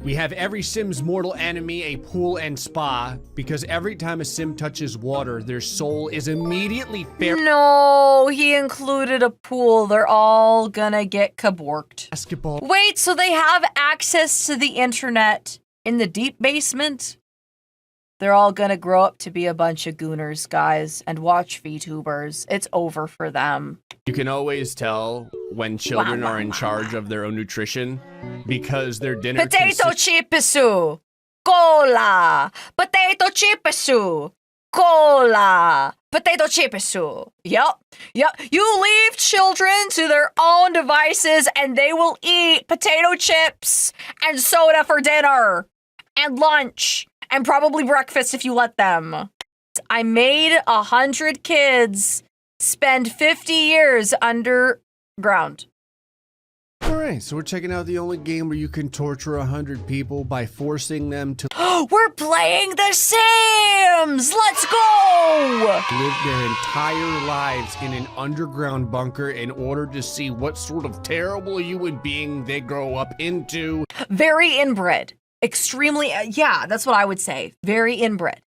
We have every Sim's mortal enemy a pool and spa, because every time a Sim touches water, their soul is immediately No, he included a pool. They're all gonna get kaborked. basketball. Wait, so they have access to the internet in the deep basement? They're all gonna grow up to be a bunch of gooners, guys, and watch VTubers. It's over for them. You can always tell when children are in charge of their own nutrition because their dinner Potato chipisu, cola. Potato chipisu, cola. Potato chipisu. Yep. You leave children to their own devices and they will eat potato chips and soda for dinner and lunch and probably breakfast if you let them. I made 100 kids spend 50 years underground. Alright, so we're checking out the only game where you can torture 100 people by forcing them to We're playing The Sims! Let's go! live their entire lives in an underground bunker in order to see what sort of terrible human being they grow up into. Very inbred. Extremely, yeah, that's what I would say. Very inbred.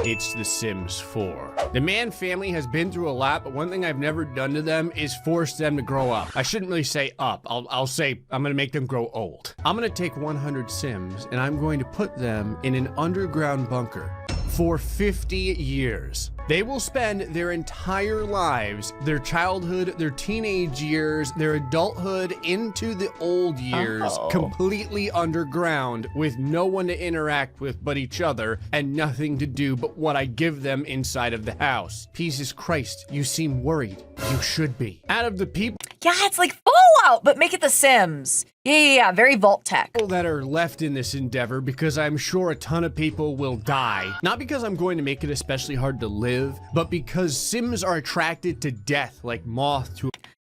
It's The Sims 4. The Man family has been through a lot, but one thing I've never done to them is force them to grow up. I shouldn't really say up. I'll say I'm gonna make them grow old. I'm gonna take 100 Sims and I'm going to put them in an underground bunker for 50 years. They will spend their entire lives, their childhood, their teenage years, their adulthood into the old years, completely underground with no one to interact with but each other and nothing to do but what I give them inside of the house. Jesus Christ, you seem worried. You should be. Out of the people Yeah, it's like Fallout, but make it The Sims. Yeah, very Vault Tech. that are left in this endeavor, because I'm sure a ton of people will die. Not because I'm going to make it especially hard to live, but because Sims are attracted to death like moth to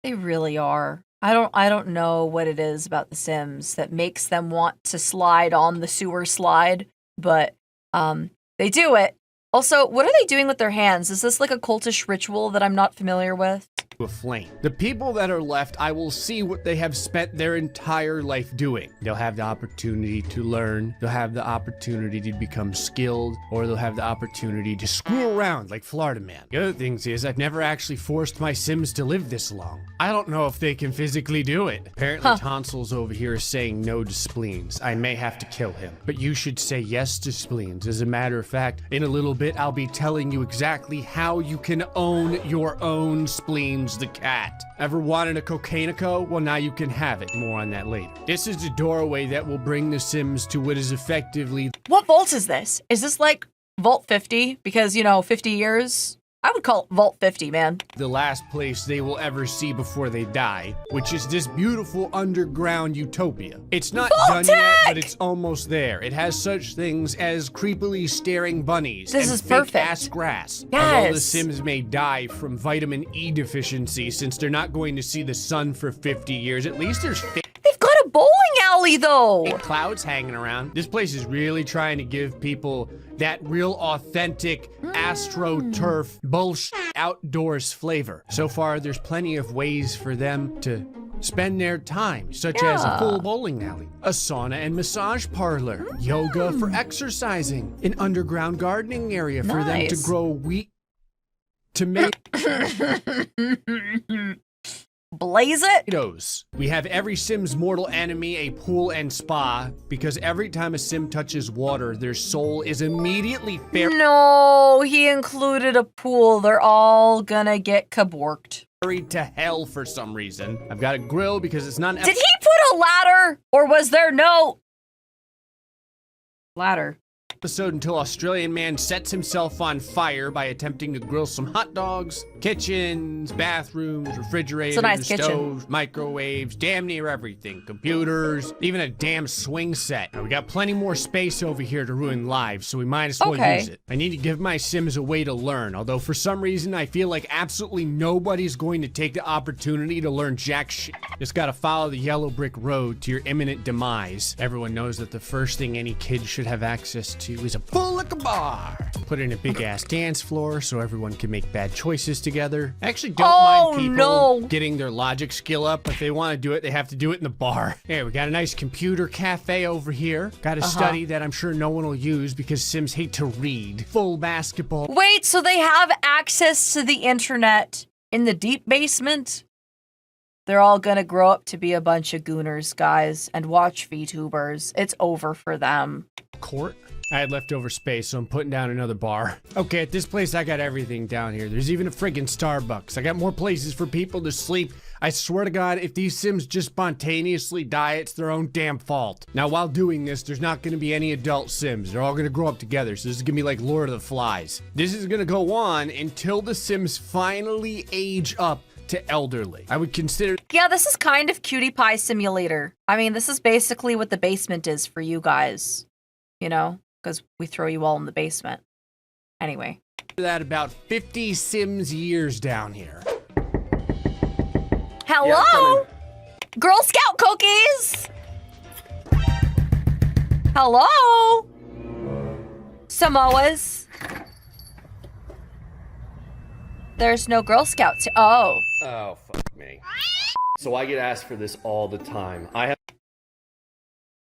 They really are. I don't know what it is about The Sims that makes them want to slide on the sewer slide, but they do it. Also, what are they doing with their hands? Is this like a cultish ritual that I'm not familiar with? a flame. The people that are left, I will see what they have spent their entire life doing. They'll have the opportunity to learn, they'll have the opportunity to become skilled, or they'll have the opportunity to screw around like Florida Man. The other thing is, I've never actually forced my Sims to live this long. I don't know if they can physically do it. Apparently Tonsils over here is saying no to Spleens. I may have to kill him. But you should say yes to Spleens. As a matter of fact, in a little bit, I'll be telling you exactly how you can own your own Spleens the cat. Ever wanted a cocainico? Well, now you can have it. More on that later. This is the doorway that will bring the Sims to what is effectively... What vault is this? Is this like Vault 50? Because, you know, 50 years? I would call it Vault 50, man. the last place they will ever see before they die, which is this beautiful underground utopia. It's not done yet, but it's almost there. It has such things as creepily staring bunnies This and is perfect. fake-ass grass. Yes. Although the Sims may die from vitamin E deficiency since they're not going to see the sun for 50 years, at least there's They've got a bowling alley, though. clouds hanging around. This place is really trying to give people that real authentic astroturf bullshit outdoors flavor. So far, there's plenty of ways for them to spend their time, such as a full bowling alley, a sauna and massage parlor, yoga for exercising, an underground gardening area for them to Nice. grow wheat, tomatoes. Blaze it. Potatoes. We have every Sim's mortal enemy a pool and spa, because every time a Sim touches water, their soul is immediately No, he included a pool. They're all gonna get kaborked. buried to hell for some reason. I've got a grill because it's not an Did he put a ladder? Or was there no ladder? episode until Australian man sets himself on fire by attempting to grill some hot dogs, kitchens, bathrooms, refrigerators, nice kitchen. stoves, microwaves, damn near everything, computers, even a damn swing set. Now, we got plenty more space over here to ruin lives, so we might as well use it. I need to give my Sims a way to learn, although for some reason I feel like absolutely nobody's going to take the opportunity to learn jack shit. Just gotta follow the yellow brick road to your imminent demise. Everyone knows that the first thing any kid should have access She was a full like a bar. Put in a big ass dance floor so everyone can make bad choices together. I actually don't mind people getting their logic skill up. If they want to do it, they have to do it in the bar. Hey, we got a nice computer cafe over here. Got a study that I'm sure no one will use because Sims hate to read. Full basketball. Wait, so they have access to the internet in the deep basement? They're all gonna grow up to be a bunch of gooners, guys, and watch VTubers. It's over for them. Court? I had leftover space, so I'm putting down another bar. Okay, at this place, I got everything down here. There's even a friggin' Starbucks. I got more places for people to sleep. I swear to God, if these Sims just spontaneously die, it's their own damn fault. Now, while doing this, there's not gonna be any adult Sims. They're all gonna grow up together, so this is gonna be like Lord of the Flies. This is gonna go on until the Sims finally age up to elderly. I would consider— Yeah, this is kind of Cutie Pie Simulator. I mean, this is basically what the basement is for you guys, you know? Because we throw you all in the basement. Anyway. that about 50 Sims years down here. Hello? Girl Scout cookies! Hello? Samoas? There's no Girl Scouts. Oh. Oh, fuck me. So I get asked for this all the time.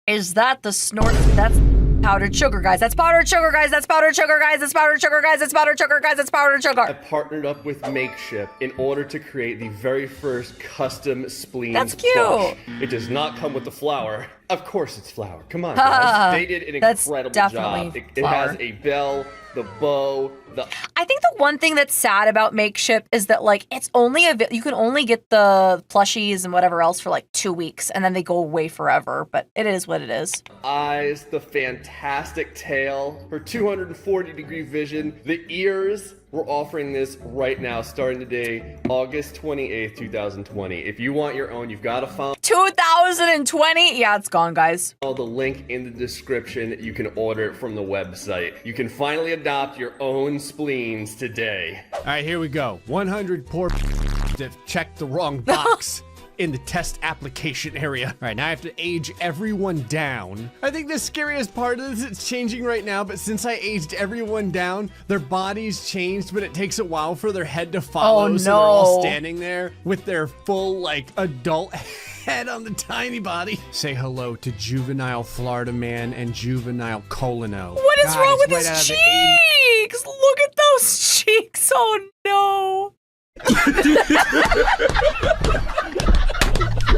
Is that the snort? That's powdered sugar, guys. That's powdered sugar, guys. That's powdered sugar, guys. That's powdered sugar, guys. That's powdered sugar, guys. That's powdered I sugar. partnered up with Makeshift in order to create the very first custom Spleens That's cute. plush. It does not come with the flower. Of course it's flower. Come on, guys. They did an That's incredible definitely job. It has a bell, the bow, the— I think the one thing that's sad about Makeshift is that, like, it's only you can only get the plushies and whatever else for like 2 weeks, and then they go away forever. But it is what it is. eyes, the fantastic tail, her 240-degree vision, the ears. We're offering this right now, starting today, August 28th, 2020. If you want your own, you've got to follow 2020? Yeah, it's gone, guys. the link in the description. You can order it from the website. You can finally adopt your own spleens today. All right, here we go. 100 poor that checked the wrong box in the test application area. All right, now I have to age everyone down. I think the scariest part is it's changing right now, but since I aged everyone down, their bodies changed, but it takes a while for their head to follow. Oh, So they're all no. standing there with their full, like, adult head on the tiny body. Say hello to Juvenile Florida Man and Juvenile Colino. What is wrong with right his out of the cheeks? Look at those cheeks. Oh, no.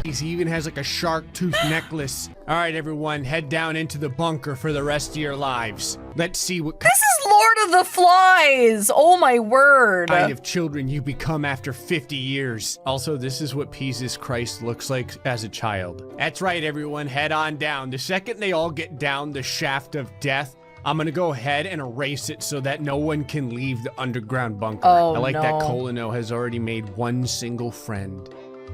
He even has like a shark tooth necklace. All right, everyone, head down into the bunker for the rest of your lives. Let's see what This is Lord of the Flies. Oh, my word. kind of children you become after 50 years. Also, this is what Jesus Christ looks like as a child. That's right, everyone, head on down. The second they all get down the shaft of death, I'm gonna go ahead and erase it so that no one can leave the underground bunker. Oh, I like that no. Colino has already made one single friend.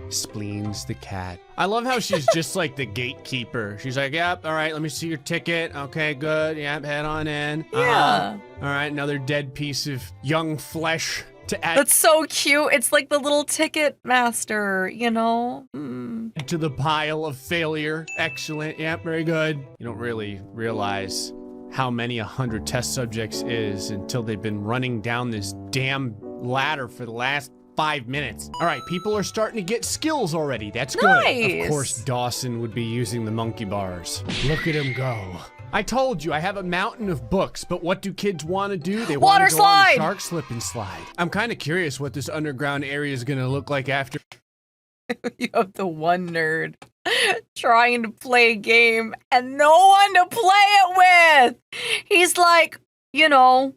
Spleens the cat. I love how she's just like the gatekeeper. She's like, yep, all right, let me see your ticket. Okay, good. Yep, head on in. Yeah. All right, another dead piece of young flesh to add That's so cute. It's like the little ticket master, you know? Mm. to the pile of failure. Excellent. Yep, very good. You don't really realize how many 100 test subjects is until they've been running down this damn ladder for the last 5 minutes. All right, people are starting to get skills already. That's good. Nice. Of course, Dawson would be using the monkey bars. Look at him go. I told you, I have a mountain of books, but what do kids want to do? They want Water to go on slide. the shark slip and slide. I'm kind of curious what this underground area is going to look like after. You have the one nerd trying to play a game and no one to play it with. He's like, you know,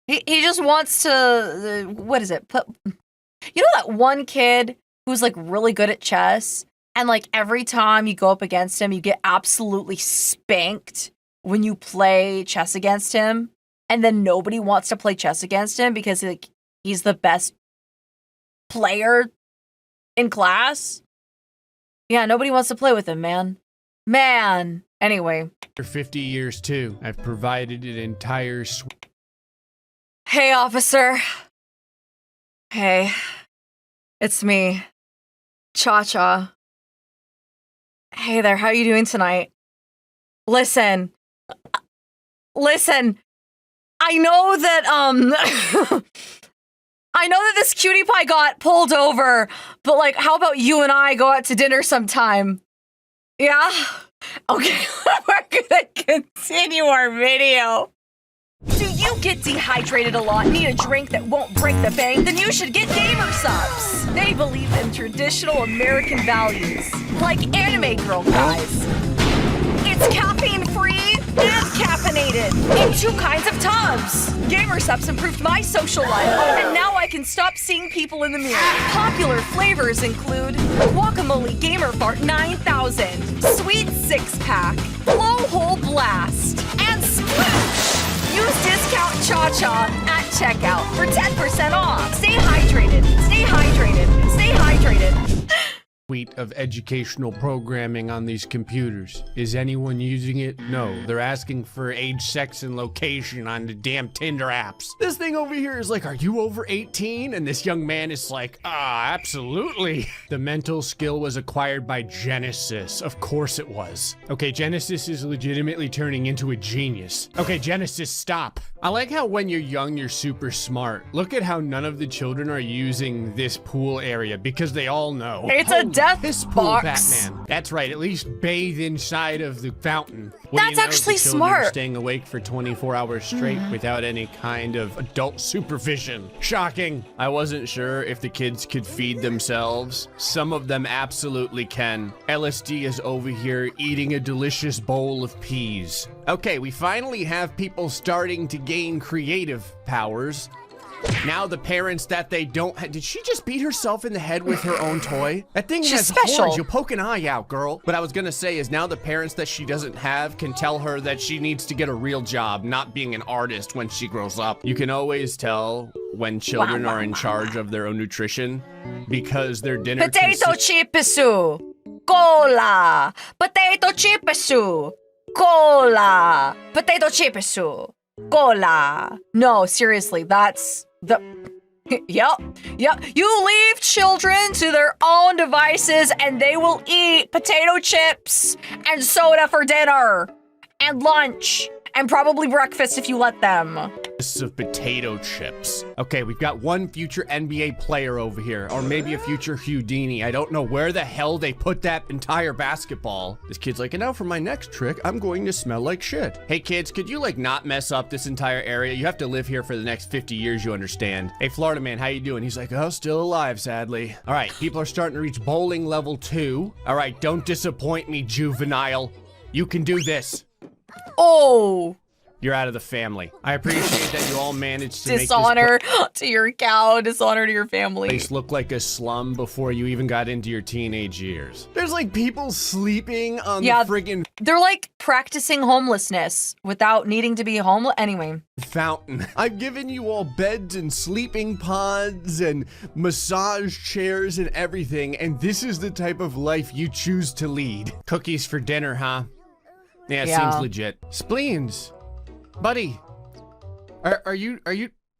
he just wants to, what is it? You know that one kid who's like really good at chess, and like every time you go up against him, you get absolutely spanked when you play chess against him, and then nobody wants to play chess against him because like he's the best player in class? Yeah, nobody wants to play with him, man. Man. Anyway. For 50 years too. I've provided an entire Hey, officer. Hey. It's me. ChaCha. Hey there, how you doing tonight? Listen, Listen, I know that, I know that this cutie pie got pulled over, but like, how about you and I go out to dinner sometime? Yeah? Okay, we're gonna continue our video. Do you get dehydrated a lot, need a drink that won't break the bank? Then you should get Gamersupps. They believe in traditional American values, like anime girl guys. It's caffeine-free and caffeinated in 2 kinds of tubs. Gamersupps improved my social life, and now I can stop seeing people in the mirror. Popular flavors include Guacamole Gamer Fart 9000, Sweet 6-Pack, Blowhole Blast, and Sploosh. Use discount ChaCha at checkout for 10% off. Stay hydrated, stay hydrated, stay hydrated. Suite of educational programming on these computers. Is anyone using it? No. They're asking for age, sex, and location on the damn Tinder apps. This thing over here is like, are you over 18? And this young man is like, absolutely. The mental skill was acquired by Genesis. Of course it was. Okay, Genesis is legitimately turning into a genius. Okay, Genesis, stop. I like how when you're young, you're super smart. Look at how none of the children are using this pool area because they all know. It's a death Piss pool, box. Batman. That's right. At least bathe inside of the fountain. That's actually the children are smart. Staying awake for 24 hours straight without any kind of adult supervision. Shocking. I wasn't sure if the kids could feed themselves. Some of them absolutely can. LSD is over here eating a delicious bowl of peas. Okay, we finally have people starting to gain creative powers. Now the parents that they don't have, did she just beat herself in the head with her own toy? That thing She's has special. horns, you'll poke an eye out, girl. What I was gonna say is now the parents that she doesn't have can tell her that she needs to get a real job, not being an artist when she grows up. You can always tell when children are in charge of their own nutrition because their dinner Potato chips-u, cola. Potato chips-u, cola. Potato chips-u, cola. No, seriously, that's the... Yep. You leave children to their own devices and they will eat potato chips and soda for dinner and lunch and probably breakfast if you let them. of potato chips. Okay, we've got one future NBA player over here, or maybe a future Houdini. I don't know where the hell they put that entire basketball. This kid's like, and now for my next trick, I'm going to smell like shit. Hey kids, could you like not mess up this entire area? You have to live here for the next 50 years, you understand. Hey, Florida man, how you doing? He's like, oh, still alive, sadly. All right, people are starting to reach bowling level 2. All right, don't disappoint me, juvenile. You can do this. Oh. You're out of the family. I appreciate that you all managed to dishonor to your cow, dishonor to your make family. this place look like a slum before you even got into your teenage years. There's like people sleeping on the friggin' They're like practicing homelessness without needing to be homeless. Anyway. fountain. I've given you all beds and sleeping pods and massage chairs and everything, and this is the type of life you choose to lead. Cookies for dinner, huh? Yeah, seems legit. Spleens. Buddy, are you?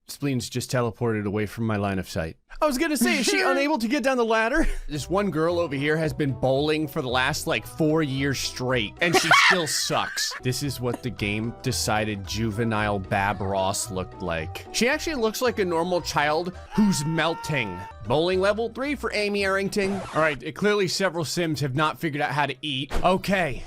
Spleens just teleported away from my line of sight. I was gonna say, is she unable to get down the ladder? This one girl over here has been bowling for the last like 4 years straight, and she still sucks. This is what the game decided juvenile Bab Ross looked like. She actually looks like a normal child who's melting. Bowling level 3 for Amy Arrington. All right, clearly several Sims have not figured out how to eat. Okay,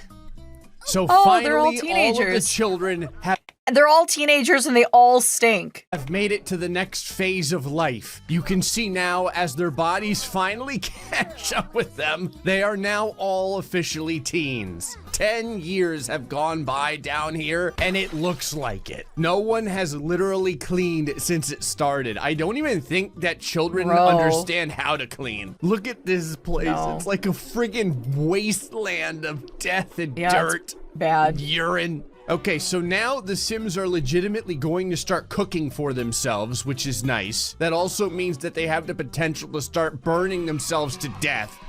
so they're all finally teenagers. all of the children have They're all teenagers and they all stink. have made it to the next phase of life. You can see now as their bodies finally catch up with them, they are now all officially teens. 10 years have gone by down here and it looks like it. No one has literally cleaned since it started. I don't even think that children understand how to clean. Look at this place. No. It's like a friggin' wasteland of death and dirt. Bad. Urine. Okay, so now the Sims are legitimately going to start cooking for themselves, which is nice. That also means that they have the potential to start burning themselves to death.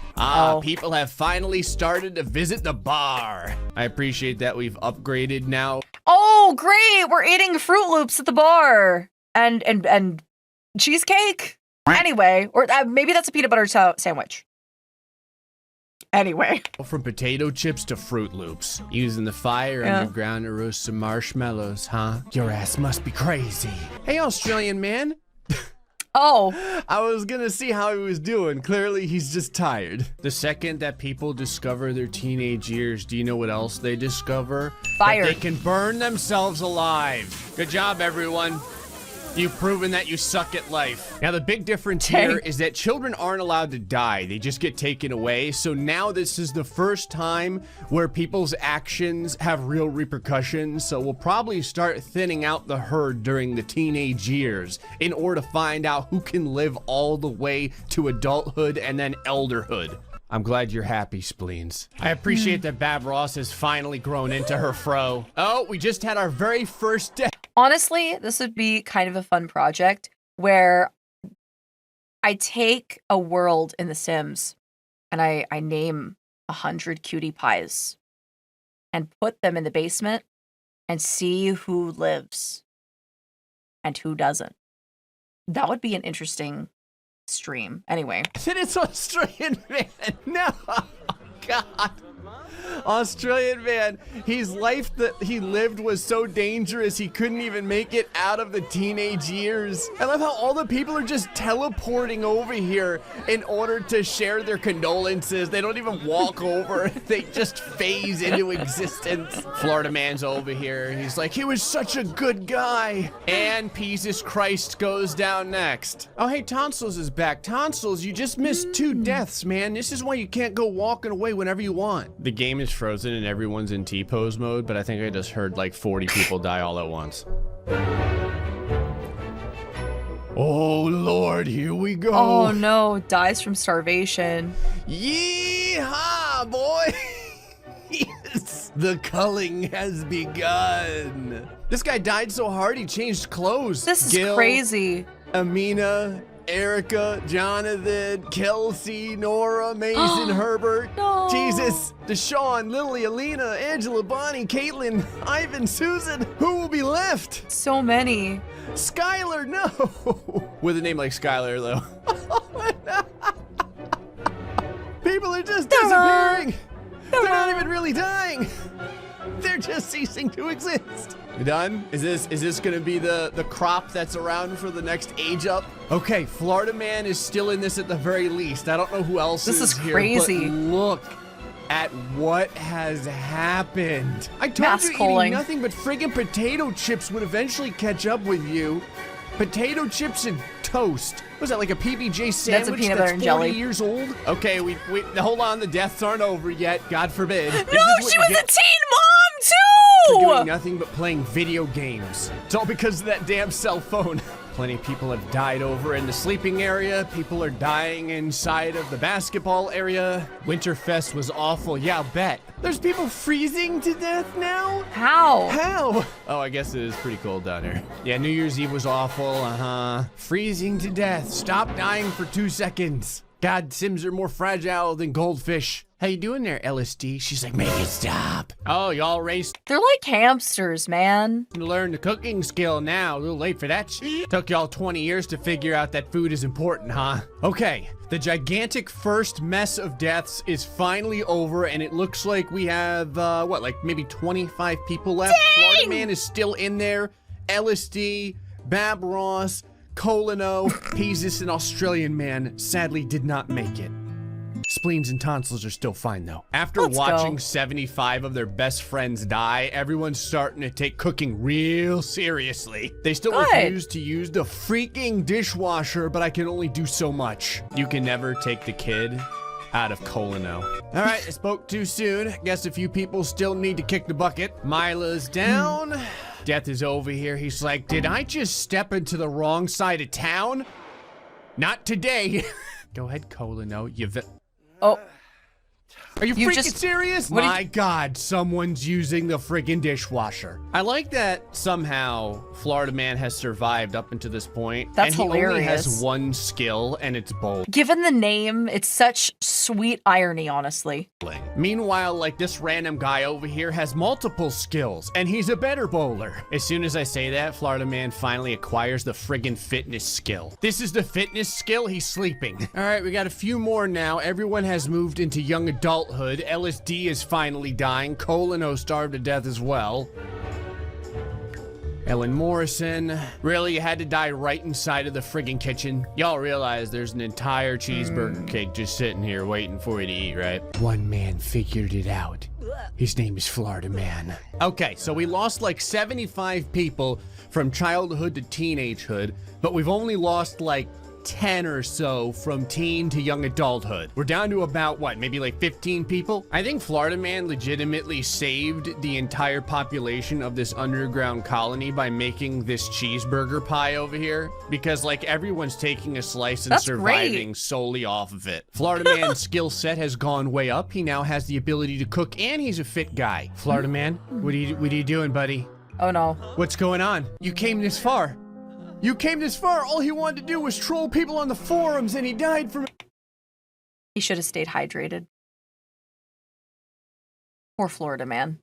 People have finally started to visit the bar. I appreciate that we've upgraded now. Oh, great! We're eating Fruit Loops at the bar. And cheesecake? Anyway, or maybe that's a peanut butter sandwich. Anyway. From potato chips to Fruit Loops. Using the fire underground to roast some marshmallows, huh? Your ass must be crazy. Hey, Australian man. Oh. I was gonna see how he was doing. Clearly, he's just tired. The second that people discover their teenage years, do you know what else they discover? Fire. That they can burn themselves alive. Good job, everyone. You've proven that you suck at life. Now, the big difference here is that children aren't allowed to die. They just get taken away. So now this is the first time where people's actions have real repercussions. So we'll probably start thinning out the herd during the teenage years in order to find out who can live all the way to adulthood and then elderhood. I'm glad you're happy, Spleens. I appreciate that Bab Ross has finally grown into her fro. Oh, we just had our very first day. Honestly, this would be kind of a fun project where I take a world in The Sims and I name 100 cutie pies and put them in the basement and see who lives and who doesn't. That would be an interesting stream. Anyway. Then it's Australian man. No, oh, God. Australian man, his life that he lived was so dangerous he couldn't even make it out of the teenage years. I love how all the people are just teleporting over here in order to share their condolences. They don't even walk over. They just phase into existence. Florida man's over here. He's like, he was such a good guy. And Jesus Christ goes down next. Oh, hey, Tonsils is back. Tonsils, you just missed 2 deaths, man. This is why you can't go walking away whenever you want. The game is frozen and everyone's in T-pose mode, but I think I just heard like 40 people die all at once. Oh Lord, here we go. Oh no, dies from starvation. Yeehaw, boy. Yes, the culling has begun. This guy died so hard he changed clothes. This is Gil, crazy. Amina, Erica, Jonathan, Kelsey, Nora, Mason, Herbert, No. Jesus, Deshaun, Lily, Alina, Angela, Bonnie, Caitlin, Ivan, Susan. Who will be left? So many. Skylar, no. With a name like Skylar, though. People are just disappearing. They're not even really dying. They're just ceasing to exist. You done? Is this gonna be the crop that's around for the next age up? Okay, Florida man is still in this at the very least. I don't know who else This is here, crazy. but look at what has happened. I told Mass you culling. eating nothing but friggin' potato chips would eventually catch up with you. Potato chips and toast. Was that like a PBJ sandwich peanut butter that's and 40 jelly. years old? Okay, we hold on, the deaths aren't over yet, God forbid. No, she was a teen mom for doing too! nothing but playing video games. It's all because of that damn cell phone. Plenty of people have died over in the sleeping area. People are dying inside of the basketball area. Winterfest was awful. Yeah, I'll bet. There's people freezing to death now? How? How? Oh, I guess it is pretty cold down here. Yeah, New Year's Eve was awful. Freezing to death. Stop dying for 2 seconds. God, Sims are more fragile than goldfish. How you doing there, LSD? She's like, make it stop. Oh, y'all raced They're like hamsters, man. to learn the cooking skill now. A little late for that shit. Took y'all 20 years to figure out that food is important, huh? Okay, the gigantic first mess of deaths is finally over, and it looks like we have, what, like maybe 25 people left? Dang! Florida Man is still in there. LSD, Bab Ross, Colino, Peasus, and Australian Man sadly did not make it. Spleens and Tonsils are still fine, though. After Let's watching go. 75 of their best friends die, everyone's starting to take cooking real seriously. They still Good. refuse to use the freaking dishwasher, but I can only do so much. You can never take the kid out of Colino. All right, I spoke too soon. Guess a few people still need to kick the bucket. Mila's down. Death is over here. He's like, did I just step into the wrong side of town? Not today. Go ahead, Colino. Oh, Are you You freaking just- serious? what do you- My God, someone's using the friggin' dishwasher. I like that somehow Florida Man has survived up until this point. That's and he only has hilarious. one skill, and it's bowling. given the name, it's such sweet irony, honestly. Meanwhile, like this random guy over here has multiple skills, and he's a better bowler. As soon as I say that, Florida Man finally acquires the friggin' fitness skill. This is the fitness skill, he's sleeping. All right, we got a few more now. Everyone has moved into young adulthood. LSD is finally dying. Colino starved to death as well. Ellen Morrison. Really, you had to die right inside of the friggin' kitchen? Y'all realize there's an entire cheeseburger cake just sitting here waiting for you to eat, right? One man figured it out. His name is Florida Man. Okay, so we lost like 75 people from childhood to teenagehood, but we've only lost like 10 or so from teen to young adulthood. We're down to about, what, maybe like 15 people? I think Florida Man legitimately saved the entire population of this underground colony by making this cheeseburger pie over here, because like everyone's taking a slice and That's surviving great. solely off of it. Florida Man's skill set has gone way up. He now has the ability to cook, and he's a fit guy. Florida Man, what are you doing, buddy? Oh no. What's going on? You came this far. You came this far. All he wanted to do was troll people on the forums, and he died from He should have stayed hydrated. Poor Florida Man.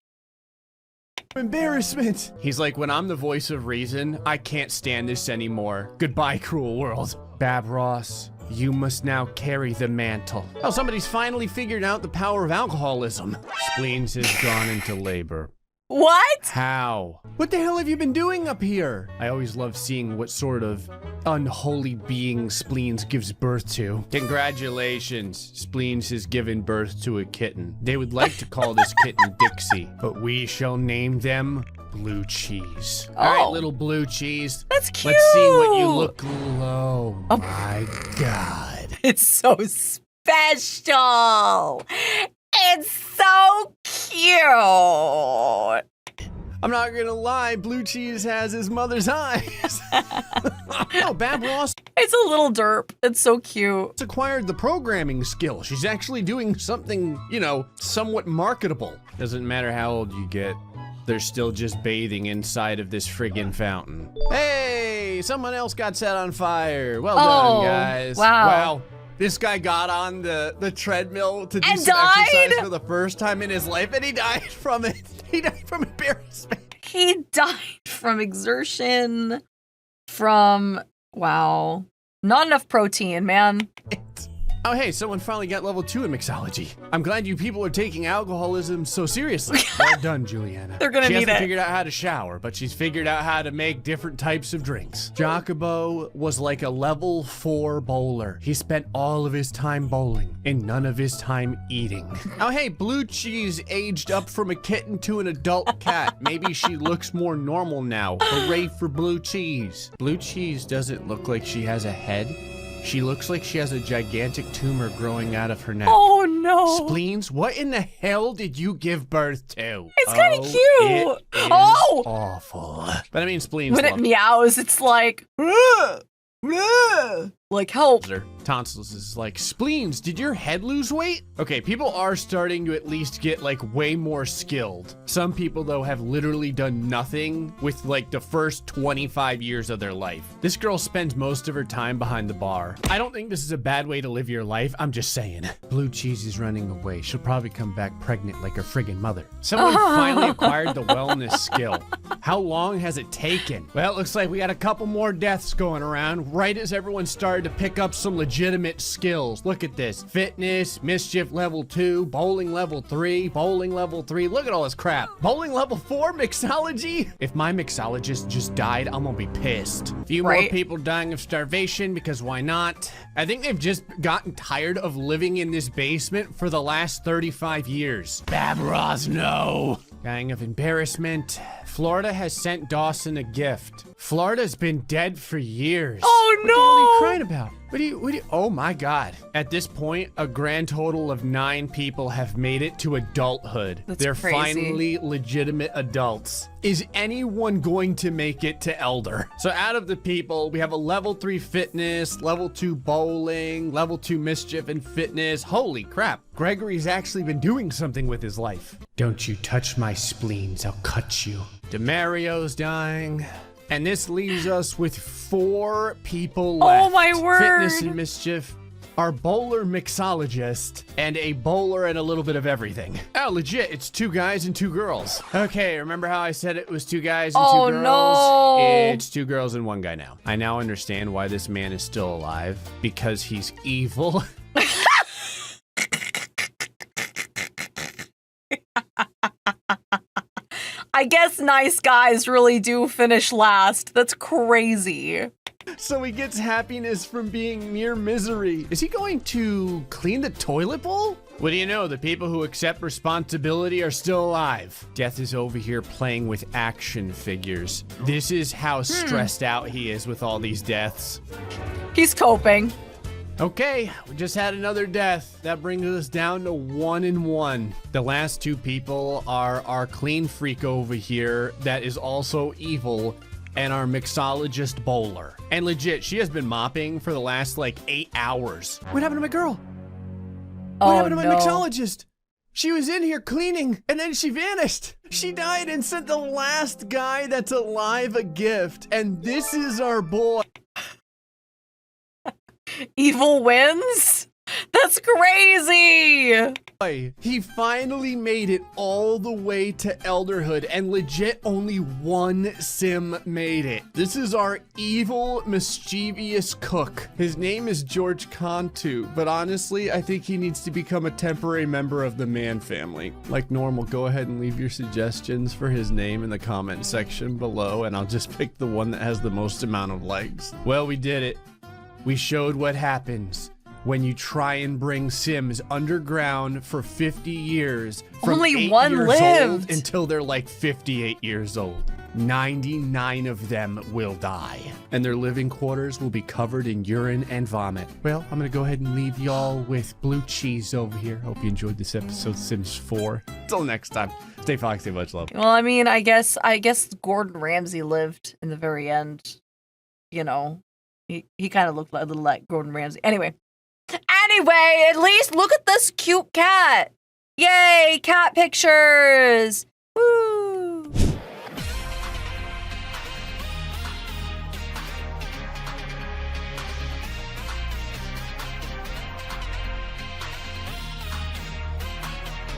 embarrassment. He's like, when I'm the voice of reason, I can't stand this anymore. Goodbye, cruel world. Bab Ross, you must now carry the mantle. Oh, somebody's finally figured out the power of alcoholism. Spleens has gone into labor. What? How? What the hell have you been doing up here? I always love seeing what sort of unholy being Spleens gives birth to. Congratulations, Spleens has given birth to a kitten. They would like to call this kitten Dixie, but we shall name them Blue Cheese. All right, little Blue Cheese. That's cute. Let's see what you look like. Oh my God. It's so special. It's so cute. I'm not gonna lie, Blue Cheese has his mother's eyes. Oh, Bab Ross It's a little derp. It's so cute. acquired the programming skill. She's actually doing something, you know, somewhat marketable. Doesn't matter how old you get, they're still just bathing inside of this friggin' fountain. Hey, someone else got set on fire. Well done, guys. Wow. This guy got on the treadmill to do And some died? exercise for the first time in his life, and he died from it. He died from embarrassment. He died from exertion, from, wow. Not enough protein, man. Oh, hey, someone finally got level 2 in mixology. I'm glad you people are taking alcoholism so seriously. Well done, Juliana. They're gonna She need hasn't it. figured out how to shower, but she's figured out how to make different types of drinks. Jacobo was like a level 4 bowler. He spent all of his time bowling and none of his time eating. Oh, hey, Blue Cheese aged up from a kitten to an adult cat. Maybe she looks more normal now. Hooray for Blue Cheese. Blue Cheese doesn't look like she has a head. She looks like she has a gigantic tumor growing out of her neck. Oh no. Spleens, what in the hell did you give birth to? It's kind of cute. It is Oh! awful. But I mean, Spleens When it love meows, it's like, like help. her. Tonsils is like, Spleens, did your head lose weight? Okay, people are starting to at least get like way more skilled. Some people though have literally done nothing with like the first 25 years of their life. This girl spends most of her time behind the bar. I don't think this is a bad way to live your life. I'm just saying. Blue Cheese is running away. She'll probably come back pregnant like her friggin' mother. Someone finally acquired the wellness skill. How long has it taken? Well, it looks like we got a couple more deaths going around right as everyone started to pick up some legitimate skills. Look at this. Fitness, mischief level 2, bowling level 3, bowling level 3. Look at all this crap. Bowling level 4, mixology. If my mixologist just died, I'm gonna be pissed. A few more Right. people dying of starvation because why not? I think they've just gotten tired of living in this basement for the last 35 years. Babros, no. Dying of embarrassment. Florida has sent Dawson a gift. Florida's been dead for years. Oh, What the hell are you no. crying about? What do you, oh my God. At this point, a grand total of 9 people have made it to adulthood. That's They're crazy. finally legitimate adults. Is anyone going to make it to Elder? So out of the people, we have a level 3 fitness, level 2 bowling, level 2 mischief and fitness. Holy crap. Gregory's actually been doing something with his life. Don't you touch my spleens, I'll cut you. DeMario's dying. And this leaves us with 4 people left. Oh, my word. Fitness and mischief, our bowler mixologist, and a bowler and a little bit of everything. Oh, legit, it's 2 guys and 2 girls. Okay, remember how I said it was 2 guys and 2 Oh, girls? no. It's 2 girls and 1 guy now. I now understand why this man is still alive. Because he's evil. I guess nice guys really do finish last. That's crazy. So he gets happiness from being near misery. Is he going to clean the toilet bowl? What do you know? The people who accept responsibility are still alive. Death is over here playing with action figures. This is how stressed out he is with all these deaths. He's coping. Okay, we just had another death. That brings us down to 1 and 1. The last two people are our clean freak over here that is also evil, and our mixologist bowler. And legit, she has been mopping for the last like 8 hours. What happened to my girl? What happened to my mixologist? She was in here cleaning and then she vanished. She died and sent the last guy that's alive a gift. And this is our boy. Evil wins? That's crazy! He finally made it all the way to elderhood, and legit only one sim made it. This is our evil, mischievous cook. His name is George Cantu, but honestly, I think he needs to become a temporary member of the Man family. Like normal, go ahead and leave your suggestions for his name in the comment section below, and I'll just pick the one that has the most amount of likes. Well, we did it. We showed what happens when you try and bring Sims underground for 50 years from Only 8 one years lived old until they're like 58 years old. 99 of them will die, and their living quarters will be covered in urine and vomit. Well, I'm gonna go ahead and leave y'all with blue cheese over here. Hope you enjoyed this episode, Sims 4. Till next time, stay foxy, much love. Well, I mean, I guess Gordon Ramsay lived in the very end. You know, he kind of looked a little like Gordon Ramsay. Anyway, at least look at this cute cat. Yay, cat pictures. Woo.